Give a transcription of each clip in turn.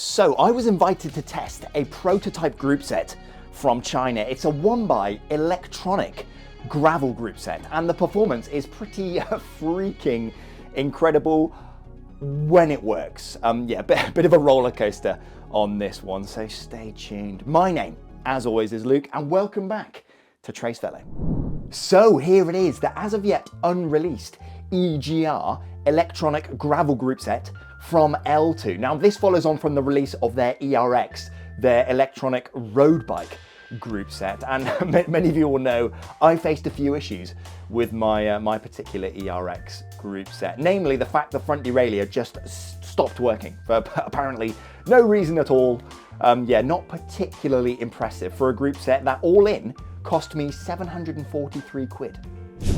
So I was invited to test a prototype group set from China. It's a 1x electronic gravel group set, and the performance is pretty freaking incredible when it works. Yeah, bit of a roller coaster on this one, so stay tuned. My name, as always, is Luke, and welcome back to Trace Fellow. So here it is, the as of yet unreleased eGR electronic gravel group set from L-TWOO. Now this follows on from the release of their ERX, their electronic road bike group set, and many of you will know I faced a few issues with my particular ERX group set, namely the fact the front derailleur just stopped working for apparently no reason at all. Yeah, not particularly impressive for a group set that all in cost me 743 quid.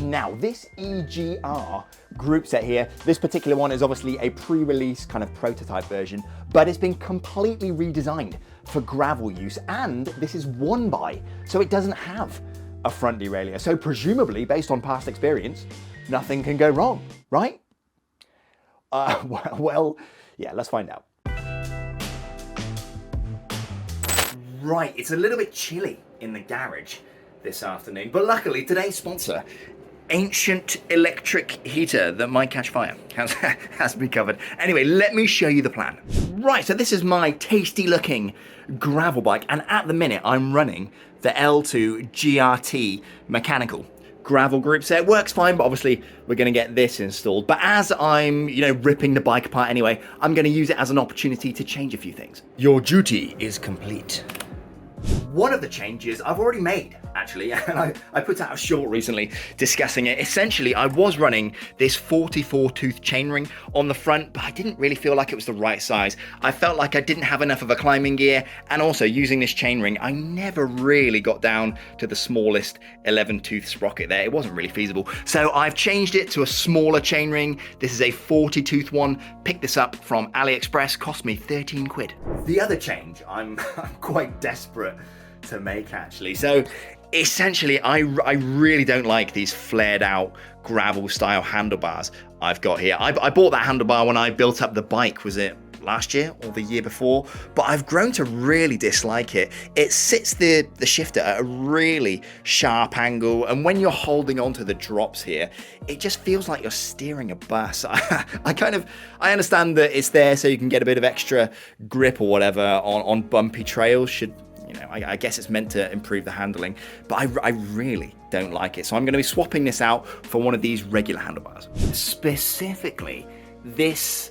Now this eGR group set here, this particular one is obviously a pre-release kind of prototype version, but it's been completely redesigned for gravel use, and this is 1x, so it doesn't have a front derailleur. So presumably, based on past experience, nothing can go wrong, right? Well, yeah, let's find out. Right, it's a little bit chilly in the garage this afternoon, but luckily today's sponsor, ancient electric heater that might catch fire, has me covered. Anyway, let me show you the plan. Right, so this is my tasty looking gravel bike, and at the minute I'm running the L-TWOO GRT mechanical gravel group set. It works fine, but obviously we're going to get this installed. But as I'm, ripping the bike apart anyway, I'm going to use it as an opportunity to change a few things. Your duty is complete. One of the changes I've already made, actually, and I put out a short recently discussing it. Essentially, I was running this 44 tooth chainring on the front, but I didn't really feel like it was the right size. I felt like I didn't have enough of a climbing gear, and also using this chainring, I never really got down to the smallest 11 tooth sprocket there. It wasn't really feasible. So I've changed it to a smaller chainring. This is a 40 tooth one. Picked this up from AliExpress, cost me 13 quid. The other change I'm quite desperate to make, actually. So essentially I really don't like these flared out gravel style handlebars I've got here. I bought that handlebar when I built up the bike, was it last year or the year before? But I've grown to really dislike it. It sits the shifter at a really sharp angle, and when you're holding onto the drops here, it just feels like you're steering a bus. I understand that it's there so you can get a bit of extra grip or whatever on bumpy trails. I guess it's meant to improve the handling, but I really don't like it. So I'm going to be swapping this out for one of these regular handlebars. Specifically, this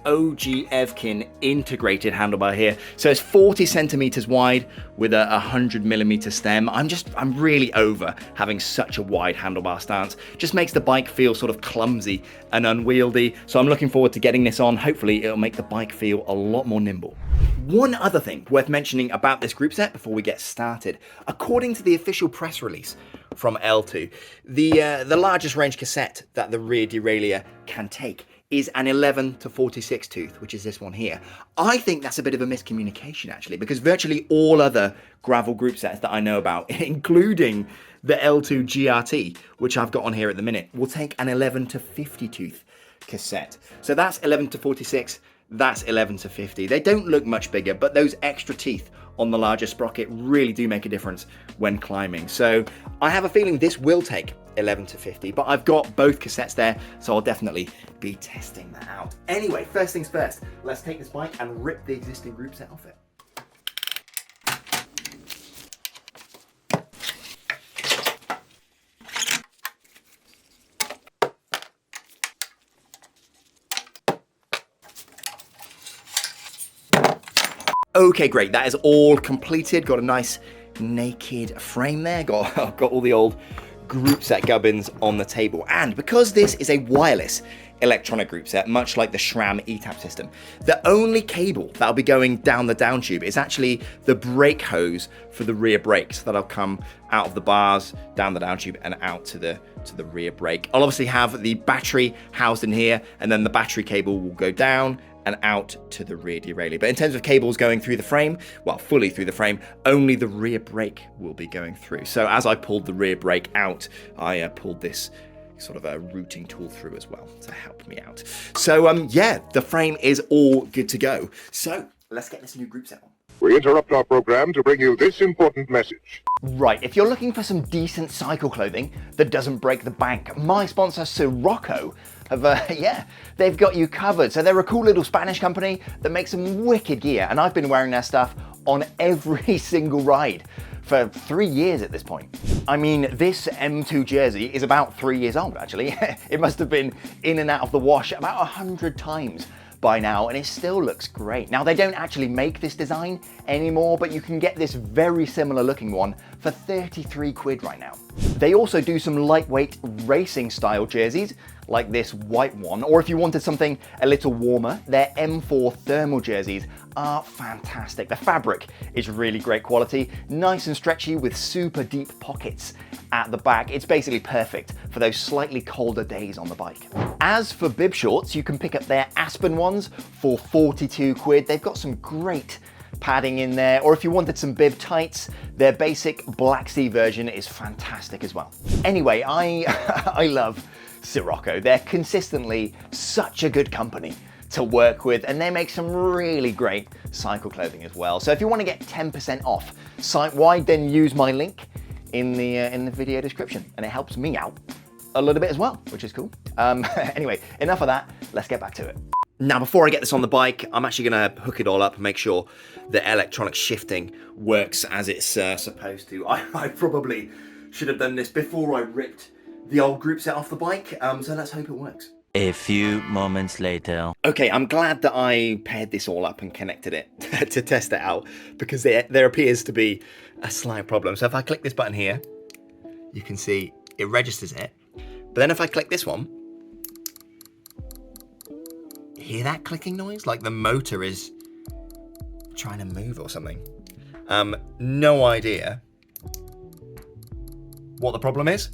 OG Evkin integrated handlebar here. So it's 40 centimeters wide with a 100mm stem. I'm really over having such a wide handlebar stance. Just makes the bike feel sort of clumsy and unwieldy. So I'm looking forward to getting this on. Hopefully it'll make the bike feel a lot more nimble. One other thing worth mentioning about this group set before we get started. According to the official press release from L-TWOO, the largest range cassette that the rear derailleur can take is an 11 to 46 tooth, which is this one here. I think that's a bit of a miscommunication, actually, because virtually all other gravel group sets that I know about, including the L-TWOO GRT, which I've got on here at the minute, will take an 11 to 50 tooth cassette. So that's 11 to 46, that's 11 to 50. They don't look much bigger, but those extra teeth on the larger sprocket really do make a difference when climbing. So I have a feeling this will take 11 to 50, but I've got both cassettes there, so I'll definitely be testing that out. Anyway, first things first, let's take this bike and rip the existing group set off it. Okay, great, that is all completed. Got a nice naked frame there. Got all the old group set gubbins on the table. And because this is a wireless electronic group set, much like the SRAM ETAP system, the only cable that'll be going down the down tube is actually the brake hose for the rear brakes that'll come out of the bars, down the down tube and out to the rear brake. I'll obviously have the battery housed in here, and then the battery cable will go down and out to the rear derailleur. But in terms of cables going through the frame, well, fully through the frame, only the rear brake will be going through. So as I pulled the rear brake out, I pulled this sort of a routing tool through as well to help me out. So yeah, the frame is all good to go. So let's get this new group set on. We interrupt our program to bring you this important message. Right, if you're looking for some decent cycle clothing that doesn't break the bank, my sponsor Siroko have, they've got you covered. So they're a cool little Spanish company that makes some wicked gear, and I've been wearing their stuff on every single ride for 3 years at this point. I mean, this M2 jersey is about 3 years old, actually. It must have been in and out of the wash about 100 times by now, and it still looks great. Now, they don't actually make this design anymore, but you can get this very similar looking one for 33 quid right now. They also do some lightweight racing style jerseys, like this white one, or if you wanted something a little warmer, their M4 thermal jerseys are fantastic. The fabric is really great quality, nice and stretchy with super deep pockets at the back. It's basically perfect for those slightly colder days on the bike. As for bib shorts, you can pick up their Aspen ones for 42 quid. They've got some great padding in there, or if you wanted some bib tights, their basic Black Sea version is fantastic as well. Anyway, I love Siroko. They're consistently such a good company to work with, and they make some really great cycle clothing as well. So if you want to get 10% off site-wide, then use my link in the video description, and it helps me out a little bit as well, which is cool. Anyway, enough of that. Let's get back to it. Now, before I get this on the bike, I'm actually going to hook it all up and make sure the electronic shifting works as it's supposed to. I probably should have done this before I ripped the old group set off the bike, so let's hope it works. A few moments later. Okay, I'm glad that I paired this all up and connected it to test it out, because there appears to be a slight problem. So if I click this button here, you can see it registers it. But then if I click this one, hear that clicking noise? Like the motor is trying to move or something. No idea what the problem is,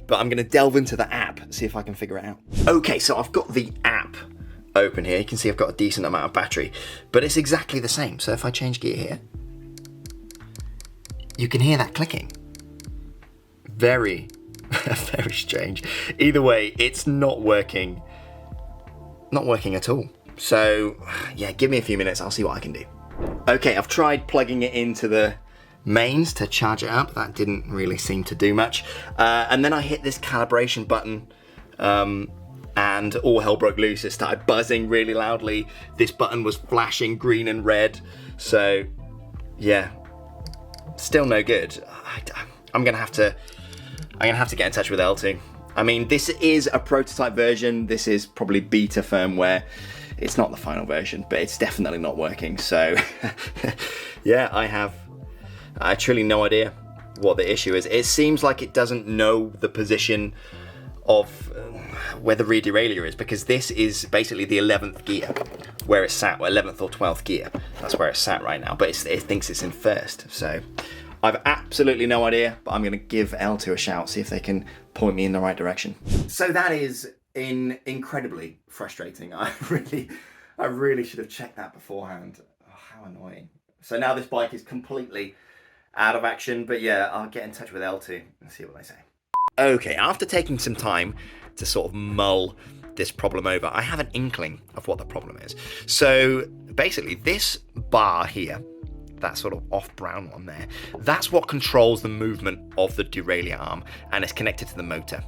but I'm gonna delve into the app, see if I can figure it out. Okay, so I've got the app open here. You can see I've got a decent amount of battery, but it's exactly the same. So if I change gear here, you can hear that clicking. Very, very strange. Either way, it's not working at all. So yeah, give me a few minutes, I'll see what I can do. Okay, I've tried plugging it into the mains to charge it up. That didn't really seem to do much. And then I hit this calibration button and all hell broke loose. It started buzzing really loudly. This button was flashing green and red. So yeah, still no good. I'm gonna have to get in touch with L-TWOO. I mean, this is a prototype version. This is probably beta firmware. It's not the final version, but it's definitely not working. So yeah, I truly no idea what the issue is. It seems like it doesn't know the position of where the rear derailleur is, because this is basically the 11th gear where it's sat, or 11th or 12th gear. That's where it's sat right now, but it thinks it's in first. So I've absolutely no idea, but I'm gonna give L-TWOO a shout, see if they can point me in the right direction. So that is incredibly frustrating. I really should have checked that beforehand. Oh, how annoying. So now this bike is completely out of action, but yeah, I'll get in touch with L-TWOO and see what they say. Okay, after taking some time to sort of mull this problem over, I have an inkling of what the problem is. So basically this bar here, that sort of off brown one there, that's what controls the movement of the derailleur arm, and it's connected to the motor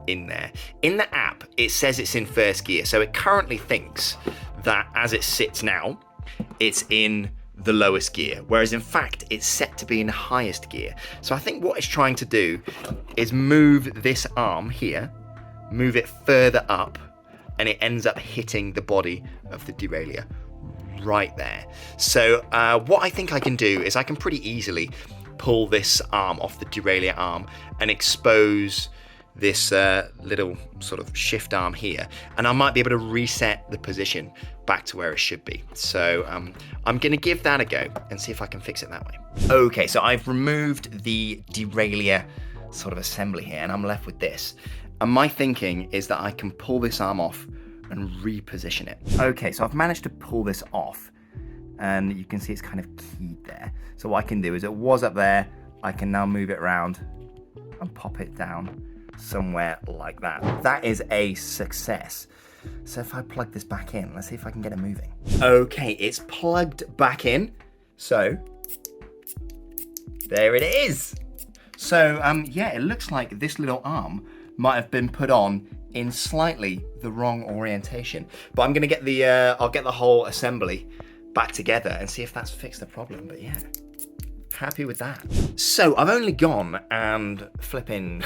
in there. In the app, it says it's in first gear, so it currently thinks that as it sits now, it's in the lowest gear, whereas in fact it's set to be in highest gear. So I think what it's trying to do is move this arm here, move it further up, and it ends up hitting the body of the derailleur right there. So what I think I can do is I can pretty easily pull this arm off the derailleur arm and expose this little sort of shift arm here, and I might be able to reset the position back to where it should be. So I'm gonna give that a go and see if I can fix it that way. Okay, so I've removed the derailleur sort of assembly here, and I'm left with this. And my thinking is that I can pull this arm off and reposition it. Okay, so I've managed to pull this off, and you can see it's kind of keyed there. So what I can do is, it was up there, I can now move it around and pop it down somewhere like that. That is a success. So if I plug this back in, let's see if I can get it moving. Okay, it's plugged back in. So there it is. So yeah, it looks like this little arm might have been put on in slightly the wrong orientation. But I'm gonna get the, I'll get the whole assembly back together and see if that's fixed the problem. But yeah, happy with that. So I've only gone and flipping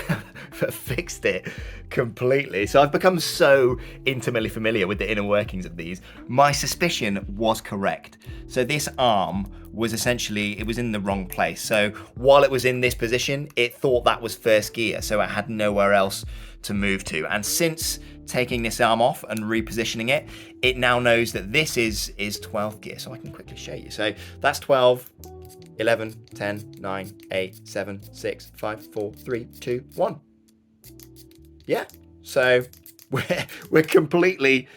fixed it completely. So I've become so intimately familiar with the inner workings of these. My suspicion was correct. So this arm was essentially, it was in the wrong place. So while it was in this position, it thought that was first gear. So it had nowhere else to move to. And since taking this arm off and repositioning it, it now knows that this is 12th gear. So I can quickly show you. So that's 12, 11, 10, 9, 8, 7, 6, 5, 4, 3, 2, 1. Yeah, so we're completely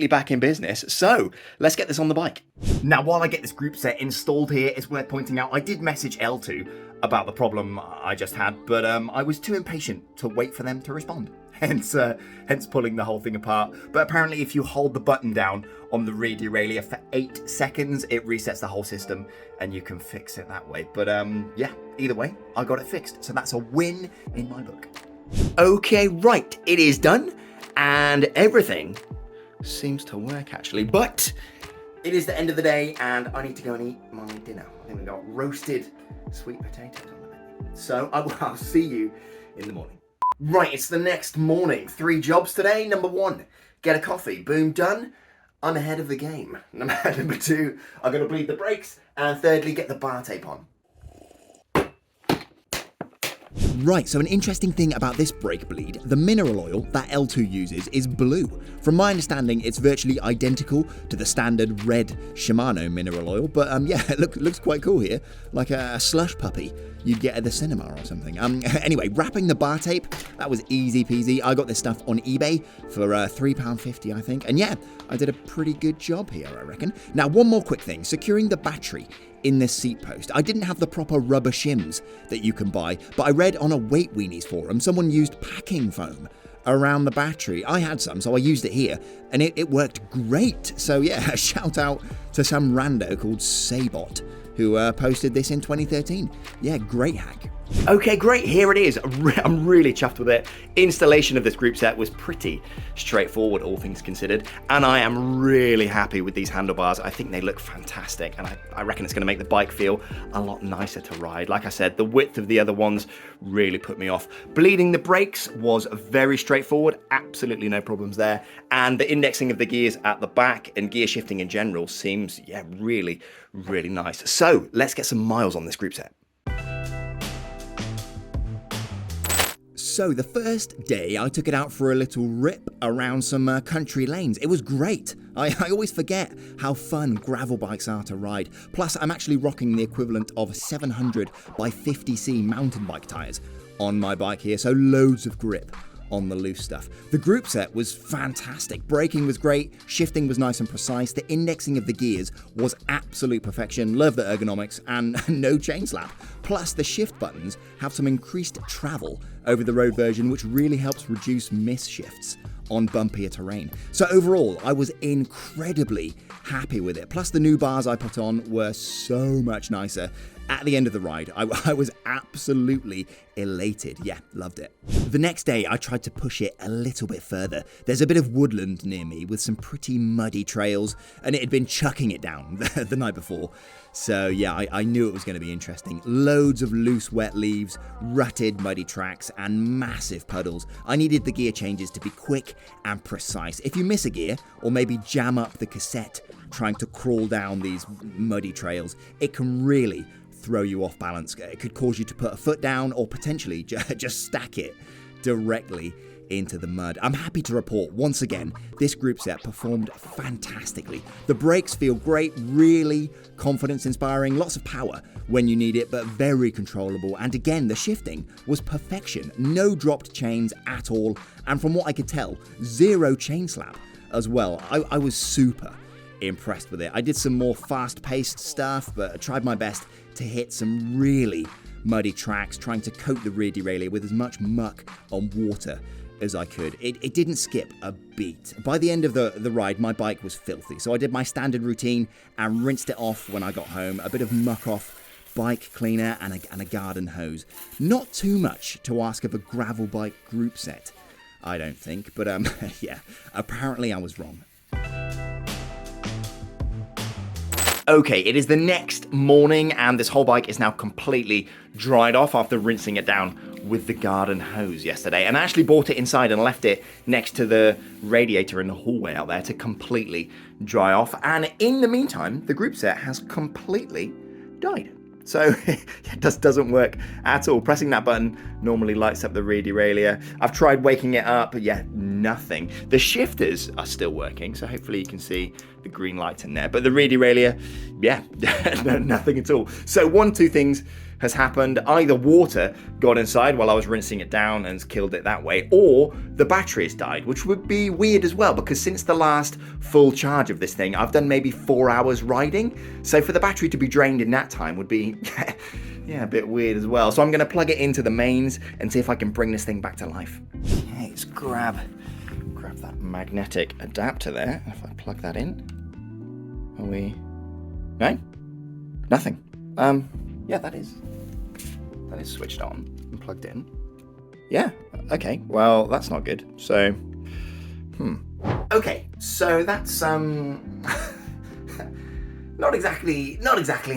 back in business. So let's get this on the bike. Now, while I get this group set installed here, it's worth pointing out I did message L-TWOO about the problem I just had, but I was too impatient to wait for them to respond. Hence pulling the whole thing apart. But apparently if you hold the button down on the rear derailleur for 8 seconds, it resets the whole system and you can fix it that way. But yeah, either way, I got it fixed. So that's a win in my book. Okay, right, it is done and everything seems to work actually, but it is the end of the day and I need to go and eat my dinner. I think we got roasted sweet potatoes on the menu. So I'll see you in the morning. Right, it's the next morning. 3 jobs today. Number 1, get a coffee. Boom, done. I'm ahead of the game. Number 2, I'm going to bleed the brakes. And thirdly, get the bar tape on. Right, so an interesting thing about this brake bleed, the mineral oil that L-TWOO uses is blue. From my understanding, it's virtually identical to the standard red Shimano mineral oil, but yeah, it looks quite cool here, like a slush puppy you'd get at the cinema or something. Anyway, wrapping the bar tape, that was easy peasy. I got this stuff on eBay for £3.50, I think, and yeah, I did a pretty good job here, I reckon. Now, one more quick thing, securing the battery in this seat post. I didn't have the proper rubber shims that you can buy, but I read on a Weight Weenies forum someone used packing foam around the battery. I had some, so I used it here, and it worked great. So yeah, shout out to some rando called Sabot who posted this in 2013. Yeah, great hack. Okay, great, here it is. I'm really chuffed with it. Installation of this group set was pretty straightforward, all things considered, and I am really happy with these handlebars. I think they look fantastic, and I reckon it's gonna make the bike feel a lot nicer to ride. Like I said, the width of the other ones really put me off. Bleeding the brakes was very straightforward, absolutely no problems there, and the indexing of the gears at the back and gear shifting in general seems, yeah, really, really nice. So let's get some miles on this group set. So the first day I took it out for a little rip around some country lanes. It was great. I always forget how fun gravel bikes are to ride. Plus I'm actually rocking the equivalent of 700 by 50C mountain bike tyres on my bike here, so loads of grip on the loose stuff. The group set was fantastic. Braking was great, shifting was nice and precise, the indexing of the gears was absolute perfection, love the ergonomics, and no chain slap. Plus the shift buttons have some increased travel over the road version, which really helps reduce miss shifts on bumpier terrain. So overall, I was incredibly happy with it. Plus the new bars I put on were so much nicer. At the end of the ride, I was absolutely elated. Yeah, loved it. The next day, I tried to push it a little bit further. There's a bit of woodland near me with some pretty muddy trails, and it had been chucking it down the night before. So yeah, I knew it was going to be interesting. Loads of loose, wet leaves, rutted, muddy tracks, and massive puddles. I needed the gear changes to be quick and precise. If you miss a gear, or maybe jam up the cassette trying to crawl down these muddy trails, it can really throw you off balance. It could cause you to put a foot down or potentially just stack it directly into the mud. I'm happy to report, once again, this group set performed fantastically. The brakes feel great, really confidence-inspiring, lots of power when you need it, but very controllable. And again, the shifting was perfection. No dropped chains at all, and from what I could tell, 0 chain slap as well. I was super impressed with it. I did some more fast-paced stuff, but I tried my best to hit some really muddy tracks, trying to coat the rear derailleur with as much muck and water as I could. It didn't skip a beat. By the end of the ride, my bike was filthy. So I did my standard routine and rinsed it off when I got home. A bit of muck off, bike cleaner and a garden hose. Not too much to ask of a gravel bike group set, I don't think. But yeah, apparently I was wrong. Okay, it is the next morning and this whole bike is now completely dried off after rinsing it down with the garden hose yesterday. And I actually brought it inside and left it next to the radiator in the hallway out there to completely dry off. And in the meantime, the group set has completely died. So it doesn't work at all. Pressing that button normally lights up the rear derailleur. I've tried waking it up, but yeah, nothing. The shifters are still working, so hopefully you can see the green light in there. But the rear derailleur, yeah, nothing at all. So two things has happened. Either water got inside while I was rinsing it down and killed it that way, or the battery has died, which would be weird as well, because since the last full charge of this thing, I've done maybe 4 hours riding. So for the battery to be drained in that time would be, yeah, a bit weird as well. So I'm gonna plug it into the mains and see if I can bring this thing back to life. Okay, let's grab that magnetic adapter there. If I plug that in, are we, no? Nothing. Yeah, that is switched on and plugged in. Yeah, okay, well, that's not good. So, okay, so that's, not exactly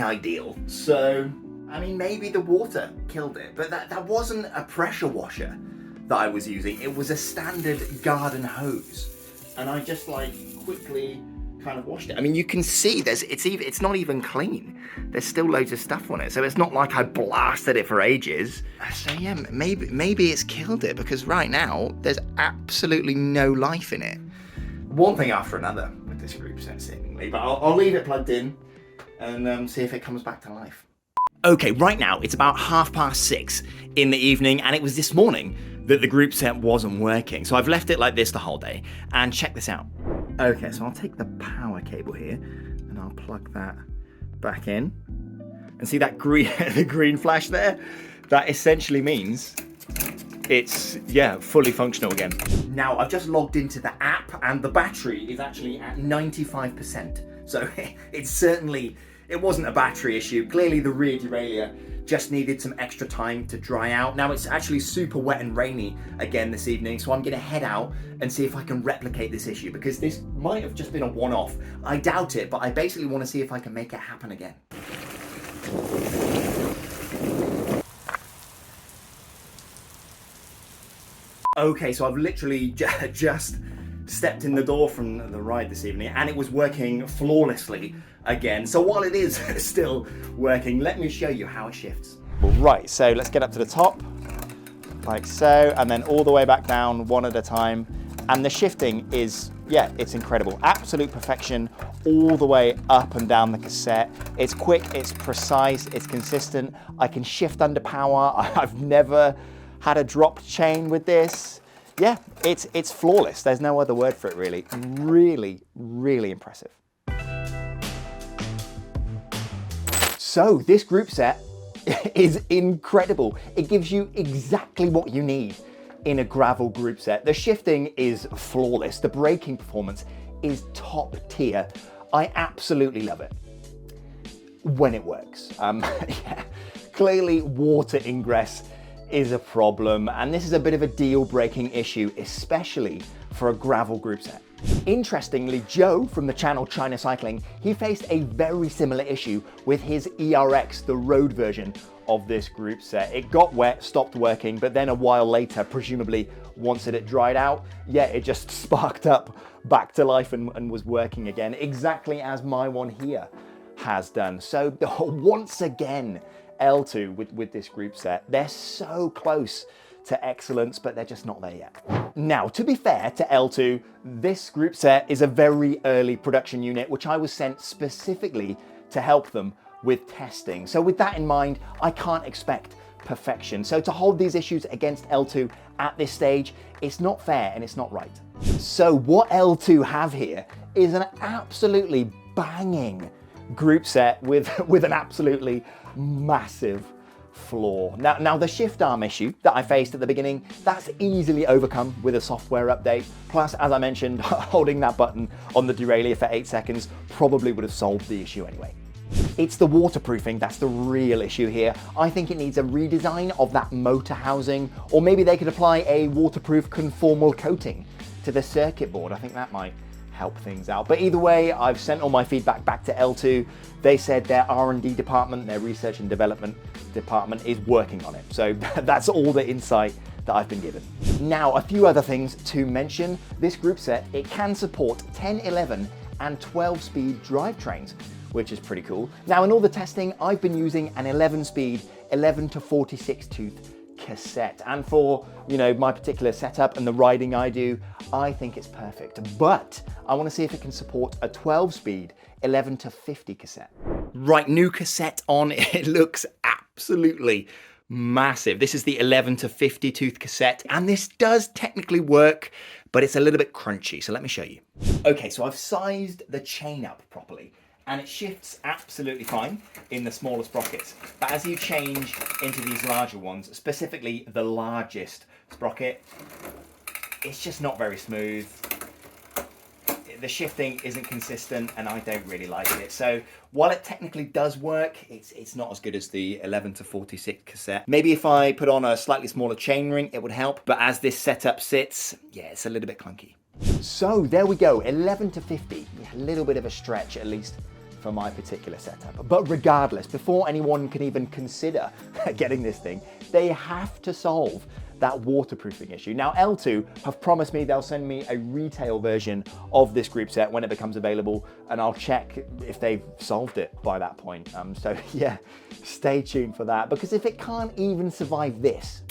ideal. So, I mean, maybe the water killed it, but that wasn't a pressure washer that I was using. It was a standard garden hose. And I just quickly kind of washed it. I mean, you can see it's not even clean. There's still loads of stuff on it. So it's not like I blasted it for ages. So yeah, maybe it's killed it, because right now there's absolutely no life in it. One thing after another with this group set seemingly, but I'll leave it plugged in and see if it comes back to life. Okay, right now it's about 6:30 in the evening, and it was this morning that the group set wasn't working. So I've left it like this the whole day, and check this out. Okay, so I'll take the power cable here and I'll plug that back in. And see that the green flash there? That essentially means it's, yeah, fully functional again. Now, I've just logged into the app and the battery is actually at 95%. So it wasn't a battery issue. Clearly the rear derailleur just needed some extra time to dry out. Now it's actually super wet and rainy again this evening, so I'm gonna head out and see if I can replicate this issue, because this might have just been a one-off. I doubt it, but I basically wanna see if I can make it happen again. Okay, so I've literally just stepped in the door from the ride this evening and it was working flawlessly again. So while it is still working, let me show you how it shifts. Right, so let's get up to the top, like so, and then all the way back down one at a time. And the shifting is, yeah, it's incredible. Absolute perfection all the way up and down the cassette. It's quick, it's precise, it's consistent. I can shift under power. I've never had a dropped chain with this. Yeah, it's flawless. There's no other word for it, really. Really, really impressive. So this group set is incredible. It gives you exactly what you need in a gravel group set. The shifting is flawless. The braking performance is top tier. I absolutely love it when it works. Yeah. Clearly water ingress is a problem, and this is a bit of a deal-breaking issue, especially for a gravel group set. Interestingly, Joe from the channel China Cycling, he faced a very similar issue with his ERX, the road version of this group set. It got wet, stopped working, but then a while later, presumably once it had dried out, yeah, it just sparked up back to life and was working again, exactly as my one here has done. So once again, L-TWOO with this group set, they're so close to excellence, but they're just not there yet. Now, to be fair to L-TWOO, this group set is a very early production unit, which I was sent specifically to help them with testing. So with that in mind, I can't expect perfection. So to hold these issues against L-TWOO at this stage, it's not fair and it's not right. So what L-TWOO have here is an absolutely banging group set with an absolutely massive flaw. Now the shift arm issue that I faced at the beginning, that's easily overcome with a software update. Plus, as I mentioned, holding that button on the derailleur for 8 seconds probably would have solved the issue anyway. It's the waterproofing that's the real issue here. I think it needs a redesign of that motor housing, or maybe they could apply a waterproof conformal coating to the circuit board. I think that might help things out. But either way, I've sent all my feedback back to L-TWOO. They said their R&D department, their research and development department is working on it. So that's all the insight that I've been given. Now, a few other things to mention. This group set, it can support 10, 11 and 12 speed drivetrains, which is pretty cool. Now, in all the testing, I've been using an 11 speed, 11 to 46 tooth cassette. And for, my particular setup and the riding I do, I think it's perfect. But I want to see if it can support a 12 speed, 11 to 50 cassette. Right, new cassette on. It looks absolutely massive. This is the 11 to 50 tooth cassette, and this does technically work, but it's a little bit crunchy. So let me show you. Okay, so I've sized the chain up properly, and it shifts absolutely fine in the smaller sprockets. But as you change into these larger ones, specifically the largest sprocket, it's just not very smooth. The shifting isn't consistent, and I don't really like it. So while it technically does work, it's not as good as the 11 to 46 cassette. Maybe if I put on a slightly smaller chainring, it would help. But as this setup sits, yeah, it's a little bit clunky. So there we go, 11 to 50. A little bit of a stretch, at least for my particular setup. But regardless, before anyone can even consider getting this thing, they have to solve that waterproofing issue. Now, L-TWOO have promised me they'll send me a retail version of this group set when it becomes available, and I'll check if they've solved it by that point. So yeah, stay tuned for that, because if it can't even survive this,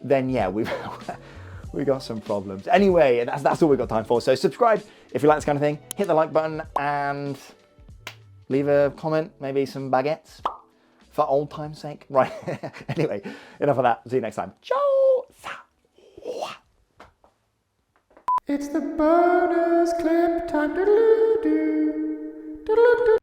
then yeah, we got some problems. Anyway, that's all we've got time for. So subscribe if you like this kind of thing, hit the like button, and leave a comment, maybe some baguettes for old time's sake. Right, anyway, enough of that. See you next time. Ciao! It's the bonus clip time.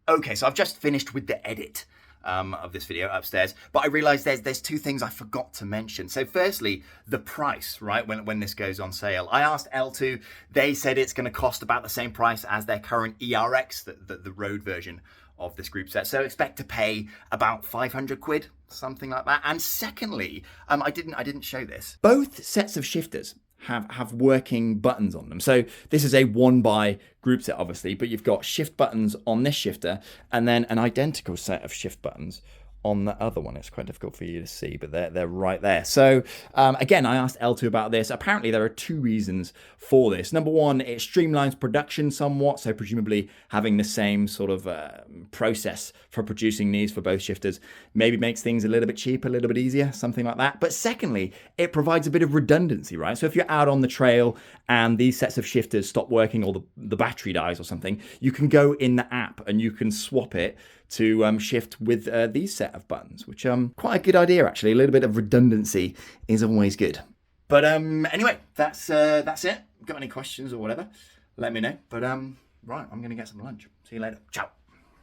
Okay, so I've just finished with the edit of this video upstairs, but I realized there's two things I forgot to mention. So firstly, the price, right, when this goes on sale. I asked L-TWOO, they said it's going to cost about the same price as their current ERX, the road version of this group set. So expect to pay about 500 quid, something like that. And secondly, I didn't show this. Both sets of shifters have working buttons on them. So this is a 1x group set, obviously, but you've got shift buttons on this shifter and then an identical set of shift buttons on the other one. It's quite difficult for you to see, but they're right there. So again, I asked L-TWOO about this. Apparently there are two reasons for this. Number one, it streamlines production somewhat, so presumably having the same sort of process for producing these for both shifters maybe makes things a little bit cheaper, a little bit easier, something like that. But secondly, it provides a bit of redundancy, right? So if you're out on the trail and these sets of shifters stop working or the battery dies or something, you can go in the app and you can swap it to shift with these set of buttons, which quite a good idea actually. A little bit of redundancy is always good. But anyway, that's it. Got any questions or whatever, let me know. But right, I'm gonna get some lunch. See you later. Ciao.